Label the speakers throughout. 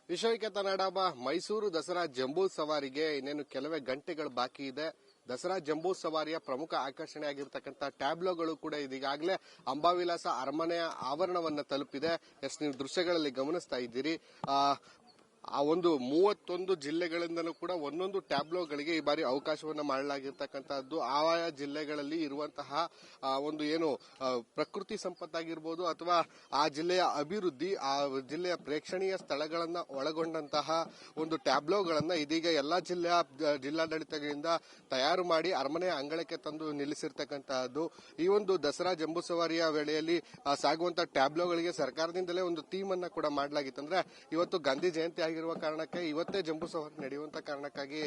Speaker 1: ವಿಶ್ವವಿಖ್ಯಾತ ನಾಡಹಬ್ಬ ಮೈಸೂರು ದಸರಾ ಜಂಬೂ ಸವಾರಿಗೆ ಇನ್ನೇನು ಕೆಲವೇ ಗಂಟೆಗಳು ಬಾಕಿ ಇದೆ. ದಸರಾ ಜಂಬೂ ಸವಾರಿಯ ಪ್ರಮುಖ ಆಕರ್ಷಣೆಯಾಗಿರ್ತಕ್ಕಂಥ ಟ್ಯಾಬ್ಲೋಗಳು ಕೂಡ ಇದೀಗಾಗಲೇ ಅಂಬಾವಿಲಾಸ ಅರಮನೆಯ ಆವರಣವನ್ನ ತಲುಪಿದೆ. ನೀವು ದೃಶ್ಯಗಳಲ್ಲಿ ಗಮನಿಸ್ತಾ ಇದ್ದೀರಿ. ಆ ಒಂದು 31 ಜಿಲ್ಲೆಗಳಿಂದಲೂ ಕೂಡ ಒಂದೊಂದು ಟ್ಯಾಬ್ಲೋಗಳಿಗೆ ಈ ಬಾರಿ ಅವಕಾಶವನ್ನ ಮಾಡಲಾಗಿರ್ತಕ್ಕಂಥದ್ದು. ಆಯಾ ಜಿಲ್ಲೆಗಳಲ್ಲಿ ಇರುವಂತಹ ಒಂದು ಏನು ಪ್ರಕೃತಿ ಸಂಪತ್ತಾಗಿರ್ಬೋದು ಅಥವಾ ಆ ಜಿಲ್ಲೆಯ ಅಭಿವೃದ್ಧಿ, ಆ ಜಿಲ್ಲೆಯ ಪ್ರೇಕ್ಷಣೀಯ ಸ್ಥಳಗಳನ್ನ ಒಳಗೊಂಡಂತಹ ಒಂದು ಟ್ಯಾಬ್ಲೋಗಳನ್ನ ಇದೀಗ ಎಲ್ಲಾ ಜಿಲ್ಲಾಡಳಿತಗಳಿಂದ ತಯಾರು ಮಾಡಿ ಅರಮನೆಯ ಅಂಗಳಕ್ಕೆ ತಂದು ನಿಲ್ಲಿಸಿರ್ತಕ್ಕಂತಹದ್ದು. ಈ ಒಂದು ದಸರಾ ಜಂಬೂ ಸವಾರಿಯ ವೇಳೆಯಲ್ಲಿ ಸಾಗುವಂತಹ ಟ್ಯಾಬ್ಲೋಗಳಿಗೆ ಸರ್ಕಾರದಿಂದಲೇ ಒಂದು ಥೀಮ್ ಅನ್ನ ಕೂಡ ಮಾಡಲಾಗಿತ್ತು. ಅಂದ್ರೆ ಇವತ್ತು ಗಾಂಧಿ ಜಯಂತಿ ಆಗಿರುವ ಕಾರಣಕ್ಕೆ ಇವತ್ತೇ ಜಂಬೂ ಸವಾರಿ ನಡೆಯುವಂತ ಕಾರಣಕ್ಕಾಗಿ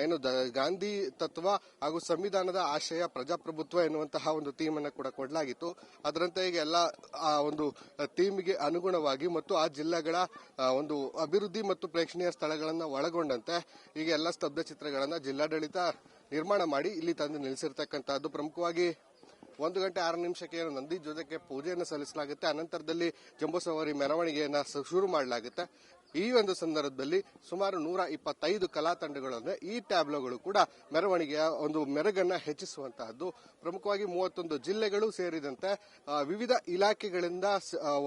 Speaker 1: ಏನು ಗಾಂಧಿ ತತ್ವ ಹಾಗೂ ಸಂವಿಧಾನದ ಆಶಯ ಪ್ರಜಾಪ್ರಭುತ್ವ ಎನ್ನುವಂತಹ ಒಂದು ಥೀಮ್ ಅನ್ನು ಕೂಡ ಕೊಡಲಾಗಿತ್ತು. ಅದರಂತೆ ಈಗ ಎಲ್ಲ ಒಂದು ಥೀಮ್ಗೆ ಅನುಗುಣವಾಗಿ ಮತ್ತು ಆ ಜಿಲ್ಲೆಗಳ ಒಂದು ಅಭಿವೃದ್ಧಿ ಮತ್ತು ಪ್ರೇಕ್ಷಣೀಯ ಸ್ಥಳಗಳನ್ನ ಒಳಗೊಂಡಂತೆ ಈಗ ಎಲ್ಲ ಸ್ತಬ್ಧ ಚಿತ್ರಗಳನ್ನ ಜಿಲ್ಲಾಡಳಿತ ನಿರ್ಮಾಣ ಮಾಡಿ ಇಲ್ಲಿ ತಂದು ನಿಲ್ಲಿಸಿರ್ತಕ್ಕಂಥದ್ದು. ಪ್ರಮುಖವಾಗಿ 1 ಗಂಟೆ 6 ನಿಮಿಷಕ್ಕೆ ನಂದಿ ಧ್ವಜಕ್ಕೆ ಪೂಜೆಯನ್ನು ಸಲ್ಲಿಸಲಾಗುತ್ತೆ. ಅನಂತರದಲ್ಲಿ ಜಂಬೂ ಸವಾರಿ ಮೆರವಣಿಗೆಯನ್ನ ಶುರು ಮಾಡಲಾಗುತ್ತೆ. ಈ ಒಂದು ಸಂದರ್ಭದಲ್ಲಿ ಸುಮಾರು 125 ಕಲಾ ತಂಡಗಳೊಂದಿಗೆ ಈ ಟ್ಯಾಬ್ಲೋಗಳು ಕೂಡ ಮೆರವಣಿಗೆಯ ಒಂದು ಮೆರುಗನ್ನ ಹೆಚ್ಚಿಸುವಂತಹದ್ದು. ಪ್ರಮುಖವಾಗಿ 31 ಜಿಲ್ಲೆಗಳು ಸೇರಿದಂತೆ ವಿವಿಧ ಇಲಾಖೆಗಳಿಂದ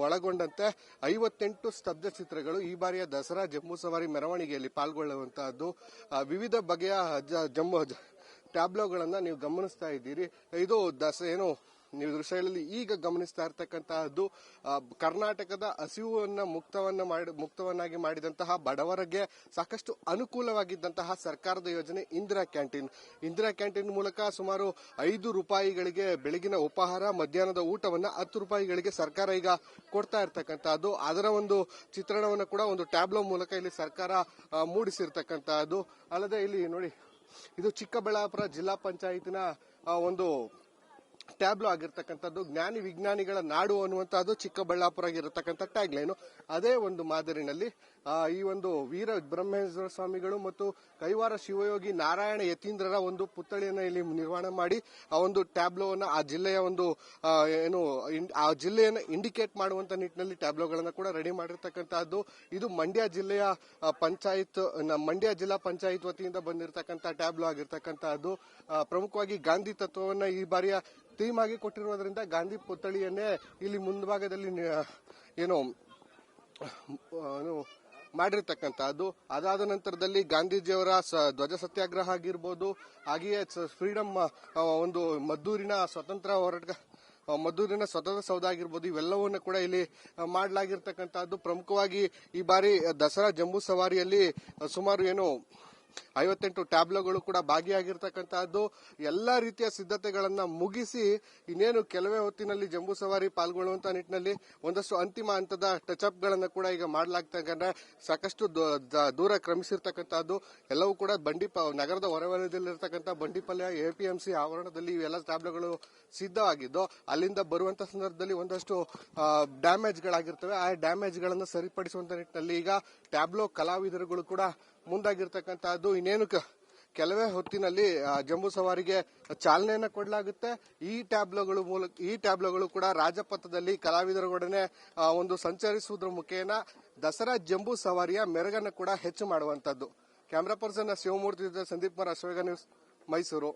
Speaker 1: ಒಳಗೊಂಡಂತೆ 58 ಸ್ತಬ್ಧ ಚಿತ್ರಗಳು ಈ ಬಾರಿಯ ದಸರಾ ಜಂಬೂ ಸವಾರಿ ಮೆರವಣಿಗೆಯಲ್ಲಿ ಪಾಲ್ಗೊಳ್ಳುವಂತಹದ್ದು. ವಿವಿಧ ಬಗೆಯ ಟ್ಯಾಬ್ಲೋಗಳನ್ನ ನೀವು ಗಮನಿಸ್ತಾ ಇದ್ದೀರಿ. ಇದು ಏನು ನೀವು ದೃಶ್ಯಗಳಲ್ಲಿ ಈಗ ಗಮನಿಸ್ತಾ ಇರ್ತಕ್ಕಂತಹದ್ದು ಕರ್ನಾಟಕದ ಹಸಿವನ್ನು ಮುಕ್ತವನ್ನಾಗಿ ಮಾಡಿದಂತಹ ಬಡವರಿಗೆ ಸಾಕಷ್ಟು ಅನುಕೂಲವಾಗಿದ್ದಂತಹ ಸರ್ಕಾರದ ಯೋಜನೆ ಇಂದಿರಾ ಕ್ಯಾಂಟೀನ್ ಮೂಲಕ ಸುಮಾರು 5 ರೂಪಾಯಿಗಳಿಗೆ ಬೆಳಗಿನ ಉಪಹಾರ, ಮಧ್ಯಾಹ್ನದ ಊಟವನ್ನ 10 ರೂಪಾಯಿಗಳಿಗೆ ಸರ್ಕಾರ ಈಗ ಕೊಡ್ತಾ ಇರ್ತಕ್ಕಂತಹದ್ದು. ಅದರ ಒಂದು ಚಿತ್ರಣವನ್ನು ಕೂಡ ಒಂದು ಟ್ಯಾಬ್ಲೋ ಮೂಲಕ ಇಲ್ಲಿ ಸರ್ಕಾರ ಮೂಡಿಸಿರ್ತಕ್ಕಂತಹದ್ದು. ಅಲ್ಲದೆ ಇಲ್ಲಿ ನೋಡಿ, ಇದು ಚಿಕ್ಕಬಳ್ಳಾಪುರ ಜಿಲ್ಲಾ ಪಂಚಾಯತಿನ ಒಂದು ಟ್ಯಾಬ್ಲೋ ಆಗಿರ್ತಕ್ಕಂಥದ್ದು. ಜ್ಞಾನಿ ವಿಜ್ಞಾನಿಗಳ ನಾಡು ಅನ್ನುವಂತಹದ್ದು ಚಿಕ್ಕಬಳ್ಳಾಪುರ ಆಗಿರತಕ್ಕಂಥ ಟ್ಯಾಗ್ ಲೈನು. ಅದೇ ಒಂದು ಮಾದರಿನಲ್ಲಿ ಈ ಒಂದು ವೀರ ಬ್ರಹ್ಮೇಶ್ವರ ಸ್ವಾಮಿಗಳು ಮತ್ತು ಕೈವಾರ ಶಿವಯೋಗಿ ನಾರಾಯಣ ಯತೀಂದ್ರರ ಒಂದು ಪುತ್ಥಳಿಯನ್ನ ಇಲ್ಲಿ ನಿರ್ಮಾಣ ಮಾಡಿ ಆ ಒಂದು ಟ್ಯಾಬ್ಲೋವನ್ನ ಆ ಜಿಲ್ಲೆಯ ಒಂದು ಏನು ಆ ಜಿಲ್ಲೆಯನ್ನು ಇಂಡಿಕೇಟ್ ಮಾಡುವಂತ ನಿಟ್ಟಿನಲ್ಲಿ ಟ್ಯಾಬ್ಲೋಗಳನ್ನ ಕೂಡ ರೆಡಿ ಮಾಡಿರ್ತಕ್ಕಂತಹದ್ದು. ಇದು ಮಂಡ್ಯ ಜಿಲ್ಲಾ ಪಂಚಾಯತ್ ವತಿಯಿಂದ ಬಂದಿರತಕ್ಕಂಥ ಟ್ಯಾಬ್ಲೋ ಆಗಿರ್ತಕ್ಕಂತಹದ್ದು. ಪ್ರಮುಖವಾಗಿ ಗಾಂಧಿ ತತ್ವವನ್ನ ಈ ಬಾರಿಯ ಥೀಮ್ ಆಗಿ ಕೊಟ್ಟಿರುವುದರಿಂದ ಗಾಂಧಿ ಪುತ್ಥಳಿಯನ್ನೇ ಇಲ್ಲಿ ಮುಂಭಾಗದಲ್ಲಿ ಏನು ಮಾಡಿರ್ತಕ್ಕಂಥದ್ದು. ಅದಾದ ನಂತರದಲ್ಲಿ ಗಾಂಧೀಜಿಯವರ ಧ್ವಜ ಸತ್ಯಾಗ್ರಹ ಆಗಿರ್ಬೋದು, ಹಾಗೆಯೇ ಫ್ರೀಡಮ್ ಒಂದು ಮದ್ದೂರಿನ ಸ್ವತಂತ್ರ ಸೌಧ ಆಗಿರ್ಬೋದು, ಇವೆಲ್ಲವನ್ನ ಕೂಡ ಇಲ್ಲಿ ಮಾಡಲಾಗಿರ್ತಕ್ಕಂಥದ್ದು. ಪ್ರಮುಖವಾಗಿ ಈ ಬಾರಿ ದಸರಾ ಜಂಬೂ ಸವಾರಿಯಲ್ಲಿ ಸುಮಾರು 58 ಟ್ಯಾಬ್ಲೋಗಳು ಕೂಡ ಭಾಗಿಯಾಗಿರ್ತಕ್ಕಂತಹದ್ದು. ಎಲ್ಲಾ ರೀತಿಯ ಸಿದ್ಧತೆಗಳನ್ನ ಮುಗಿಸಿ ಇನ್ನೇನು ಕೆಲವೇ ಹೊತ್ತಿನಲ್ಲಿ ಜಂಬೂ ಸವಾರಿ ಪಾಲ್ಗೊಳ್ಳುವಂತ ನಿಟ್ಟಿನಲ್ಲಿ ಒಂದಷ್ಟು ಅಂತಿಮ ಹಂತದ ಟಚ್ ಅಪ್ ಗಳನ್ನ ಕೂಡ ಈಗ ಮಾಡಲಾಗ್ತಕ್ಕಂದ್ರೆ ಸಾಕಷ್ಟು ದೂರ ಕ್ರಮಿಸಿರ್ತಕ್ಕಂತಹದ್ದು. ಎಲ್ಲವೂ ಕೂಡ ನಗರದ ಹೊರವಲಯದಲ್ಲಿರ್ತಕ್ಕಂಥ ಬಂಡಿಪಲ್ಯ ಎಪಿಎಂಸಿ ಆವರಣದಲ್ಲಿ ಇವೆಲ್ಲ ಟ್ಯಾಬ್ಲೋಗಳು ಸಿದ್ಧವಾಗಿದ್ದು, ಅಲ್ಲಿಂದ ಬರುವಂತ ಸಂದರ್ಭದಲ್ಲಿ ಒಂದಷ್ಟು ಡ್ಯಾಮೇಜ್ ಗಳಾಗಿರ್ತವೆ. ಆ ಡ್ಯಾಮೇಜ್ ಗಳನ್ನ ಸರಿಪಡಿಸುವಂತ ನಿಟ್ಟಿನಲ್ಲಿ ಈಗ ಟ್ಯಾಬ್ಲೋ ಕಲಾವಿದರುಗಳು ಕೂಡ ಮುಂದಾಗಿರ್ತಕ್ಕಂತಹದ್ದು. ಇನ್ನೇನು ಕೆಲವೇ ಹೊತ್ತಿನಲ್ಲಿ ಜಂಬೂ ಸವಾರಿಗೆ ಚಾಲನೆಯನ್ನ ಕೊಡಲಾಗುತ್ತೆ. ಈ ಟ್ಯಾಬ್ಲೋಗಳು ಕೂಡ ರಾಜಪಥದಲ್ಲಿ ಕಲಾವಿದರೊಡನೆ ಒಂದು ಸಂಚರಿಸುವುದರ ಮುಖೇನ ದಸರಾ ಜಂಬೂ ಸವಾರಿಯ ಮೆರುಗನ್ನು ಕೂಡ ಹೆಚ್ಚು ಮಾಡುವಂತದ್ದು. Camera person Shivamurthy, Sandeep Kumar, Ashvega news, Mysuru.